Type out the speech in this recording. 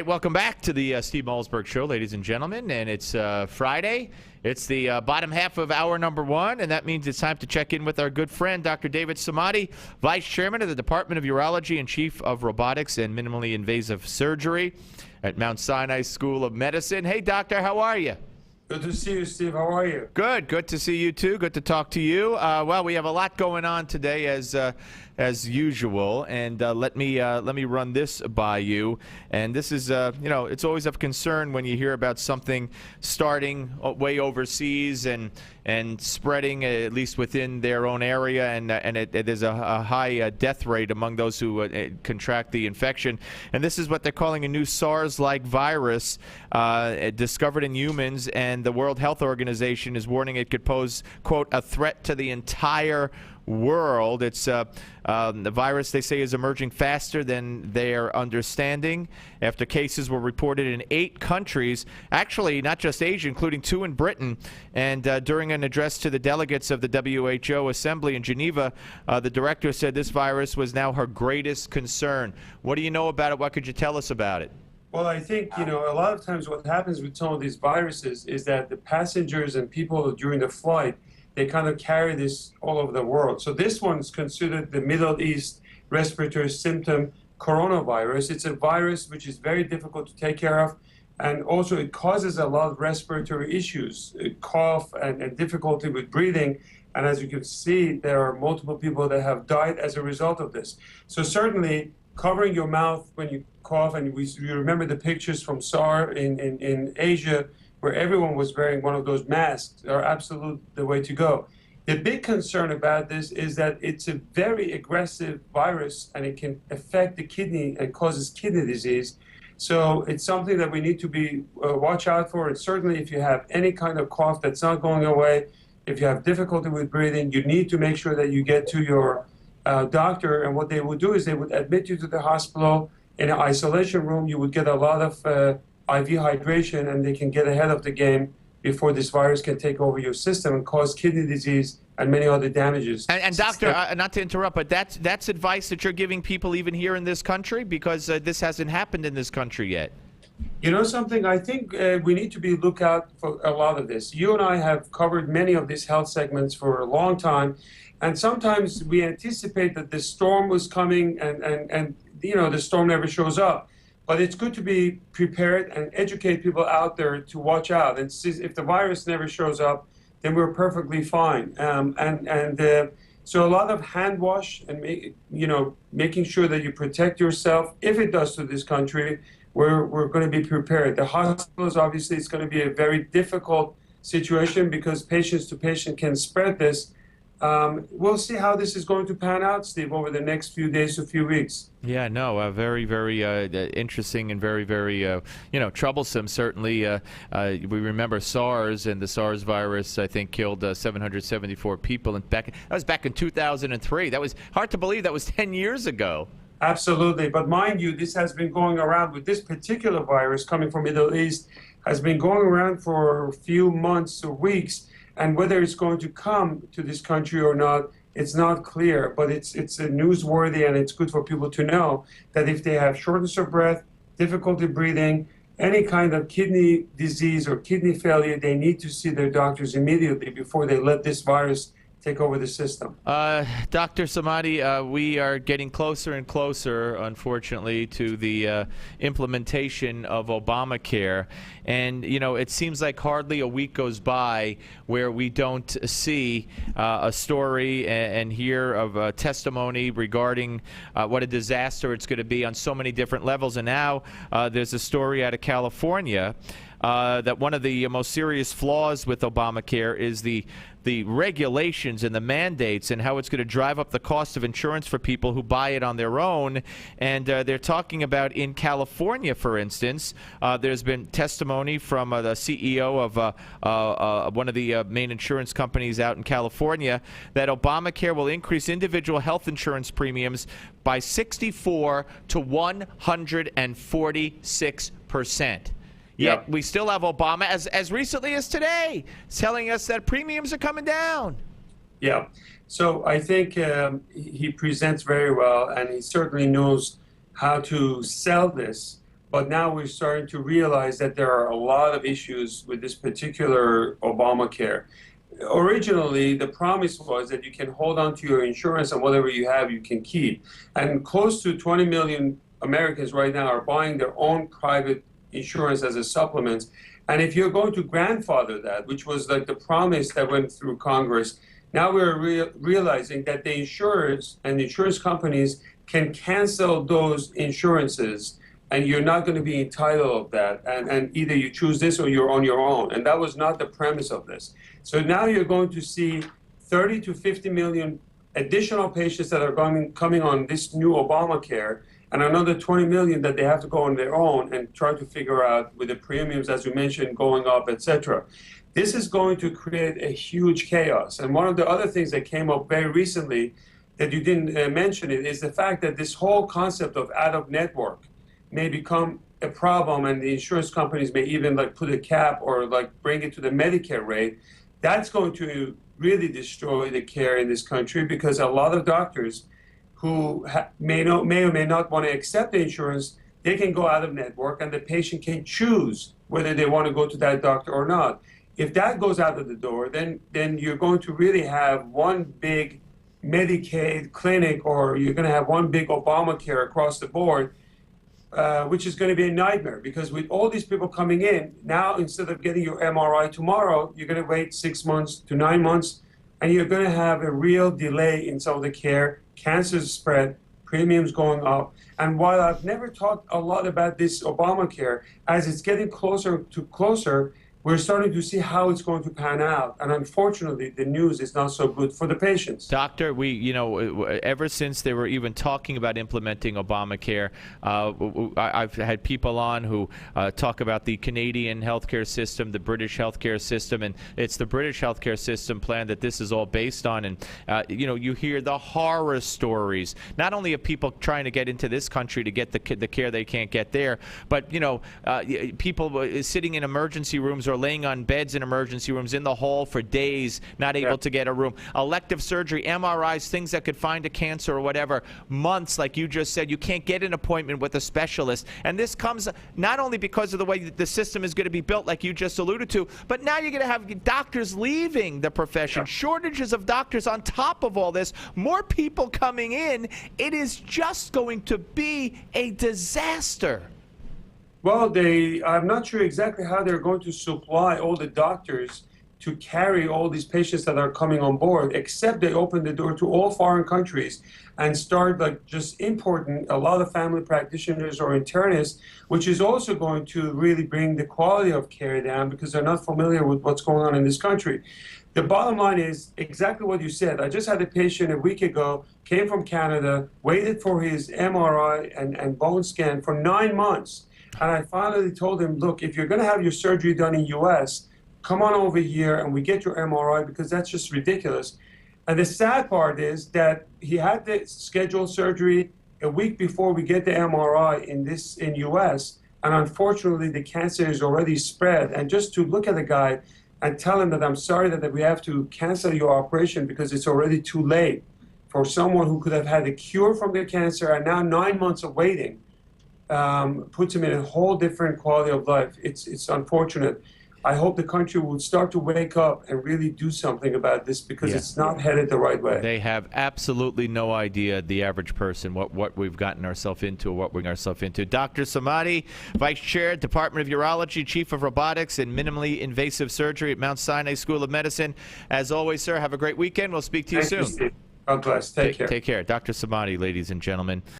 right, welcome back to the Steve Malzberg Show, ladies and gentlemen. And it's Friday. It's the bottom half of hour number one, and that means it's time to check in with our good friend, Dr. David Samadi, Vice Chairman of the Department of Urology and Chief of Robotics and Minimally Invasive Surgery at Mount Sinai School of Medicine. Hey, Doctor, how are you? Good to see you, Steve. How are you? Good. Good to see you, too. Good to talk to you. Well, we have a lot going on today, as usual, and let me run this by you. And this is, it's always of concern when you hear about something starting way overseas and spreading, at least within their own area, and there's a high death rate among those who contract the infection. And this is what they're calling a new Sars-like virus discovered in humans, and the World Health Organization is warning it could pose, quote, a threat to the entire world. It's the virus, they say, is emerging faster than their understanding after cases were reported in 8 countries, actually not just Asia, including 2 in Britain. And during an address to the delegates of the WHO Assembly in Geneva, the director said this virus was now her greatest concern. What do you know about it? What could you tell us about it? Well, I think, a lot of times what happens with some of these viruses is that the passengers and people during the flight, they kind of carry this all over the world. So this one's considered the Middle East respiratory symptom coronavirus. It's a virus which is very difficult to take care of, and also it causes a lot of respiratory issues, cough and difficulty with breathing. And as you can see, there are multiple people that have died as a result of this. So certainly covering your mouth when you cough, and you remember the pictures from SARS in Asia, where everyone was wearing one of those masks, are absolutely the way to go. The big concern about this is that it's a very aggressive virus, and it can affect the kidney and causes kidney disease. So it's something that we need to be watch out for. And certainly if you have any kind of cough that's not going away, if you have difficulty with breathing, you need to make sure that you get to your doctor. And what they would do is they would admit you to the hospital in an isolation room. You would get a lot of IV hydration, and they can get ahead of the game before this virus can take over your system and cause kidney disease and many other damages. And doctor, not to interrupt, but that's advice that you're giving people even here in this country, because this hasn't happened in this country yet. You know something? I think we need to be lookout for a lot of this. You and I have covered many of these health segments for a long time, and sometimes we anticipate that the storm was coming, and the storm never shows up. But it's good to be prepared and educate people out there to watch out. And if the virus never shows up, then we're perfectly fine. So a lot of hand wash and making sure that you protect yourself. If it does to this country, we're going to be prepared. The hospitals, obviously, it's going to be a very difficult situation because patient to patient can spread this. We'll see how this is going to pan out, Steve, over the next few days to few weeks. Yeah, no, very, very interesting and very, very, troublesome, certainly. We remember SARS, and the SARS virus, I think, killed 774 people. And that was back in 2003. That was hard to believe. That was 10 years ago. Absolutely. But mind you, this has been going around with this particular virus coming from Middle East, has been going around for a few months or weeks. And whether it's going to come to this country or not, it's not clear. But it's newsworthy, and it's good for people to know that if they have shortness of breath, difficulty breathing, any kind of kidney disease or kidney failure, they need to see their doctors immediately before they let this virus take over the system. Dr. Samadi, we are getting closer and closer, unfortunately, to the implementation of Obamacare. And, it seems like hardly a week goes by where we don't see a story and hear of a testimony regarding what a disaster it's going to be on so many different levels. And now there's a story out of California that one of the most serious flaws with Obamacare is the regulations and the mandates and how it's going to drive up the cost of insurance for people who buy it on their own. And they're talking about in California, for instance, there's been testimony from the CEO of one of the main insurance companies out in California that Obamacare will increase individual health insurance premiums by 64 to 146%. Yet we still have Obama, as recently as today, telling us that premiums are coming down. Yeah. So I think he presents very well, and he certainly knows how to sell this. But now we're starting to realize that there are a lot of issues with this particular Obamacare. Originally, the promise was that you can hold on to your insurance and whatever you have, you can keep. And close to 20 million Americans right now are buying their own private insurance as a supplement. And if you're going to grandfather that, which was like the promise that went through Congress, now we're realizing that the insurers and the insurance companies can cancel those insurances, and you're not going to be entitled of that. And either you choose this or you're on your own. And that was not the premise of this. So now you're going to see 30 to 50 million additional patients that are coming on this new Obamacare, and another 20 million that they have to go on their own and try to figure out with the premiums, as you mentioned, going up, etc. This is going to create a huge chaos. And one of the other things that came up very recently that you didn't mention it is the fact that this whole concept of out-of-network may become a problem, and the insurance companies may even like put a cap or like bring it to the Medicare rate. That's going to really destroy the care in this country, because a lot of doctors who may or may not want to accept the insurance, they can go out of network and the patient can choose whether they want to go to that doctor or not. If that goes out of the door, then you're going to really have one big Medicaid clinic, or you're going to have one big Obamacare across the board, which is going to be a nightmare, because with all these people coming in, now instead of getting your MRI tomorrow, you're going to wait 6 months to 9 months, and you're going to have a real delay in some of the care, cancers spread, premiums going up. And while I've never talked a lot about this Obamacare, as it's getting closer to closer, we're starting to see how it's going to pan out. And unfortunately, the news is not so good for the patients. Doctor, ever since they were even talking about implementing Obamacare, I've had people on who talk about the Canadian healthcare system, the British healthcare system, and it's the British healthcare system plan that this is all based on. And, you hear the horror stories, not only of people trying to get into this country to get the care they can't get there, but, people sitting in emergency rooms or laying on beds in emergency rooms in the hall for days, not able to get a room. Elective surgery, MRIs, things that could find a cancer or whatever, months, like you just said. You can't get an appointment with a specialist. And this comes not only because of the way that the system is going to be built, like you just alluded to, but now you're going to have doctors leaving the profession, shortages of doctors on top of all this, more people coming in. It is just going to be a disaster. Well, I'm not sure exactly how they're going to supply all the doctors to carry all these patients that are coming on board, except they open the door to all foreign countries and start like just importing a lot of family practitioners or internists, which is also going to really bring the quality of care down, because they're not familiar with what's going on in this country. The bottom line is exactly what you said. I just had a patient a week ago, came from Canada, waited for his MRI and bone scan for 9 months. And I finally told him, look, if you're going to have your surgery done in U.S., come on over here and we get your MRI, because that's just ridiculous. And the sad part is that he had the scheduled surgery a week before we get the MRI in U.S., and unfortunately the cancer is already spread. And just to look at the guy and tell him that I'm sorry that we have to cancel your operation because it's already too late for someone who could have had a cure from their cancer, and now 9 months of waiting puts him in a whole different quality of life. It's unfortunate. I hope the country will start to wake up and really do something about this, because it's not headed the right way. They have absolutely no idea, the average person, what we've gotten ourselves into, or what we're getting ourselves into. Dr. Samadi, Vice Chair, Department of Urology, Chief of Robotics and Minimally Invasive Surgery at Mount Sinai School of Medicine. As always, sir, have a great weekend. We'll speak to you soon. Thank you, Steve. God bless. Take care. Take care. Dr. Samadi, ladies and gentlemen.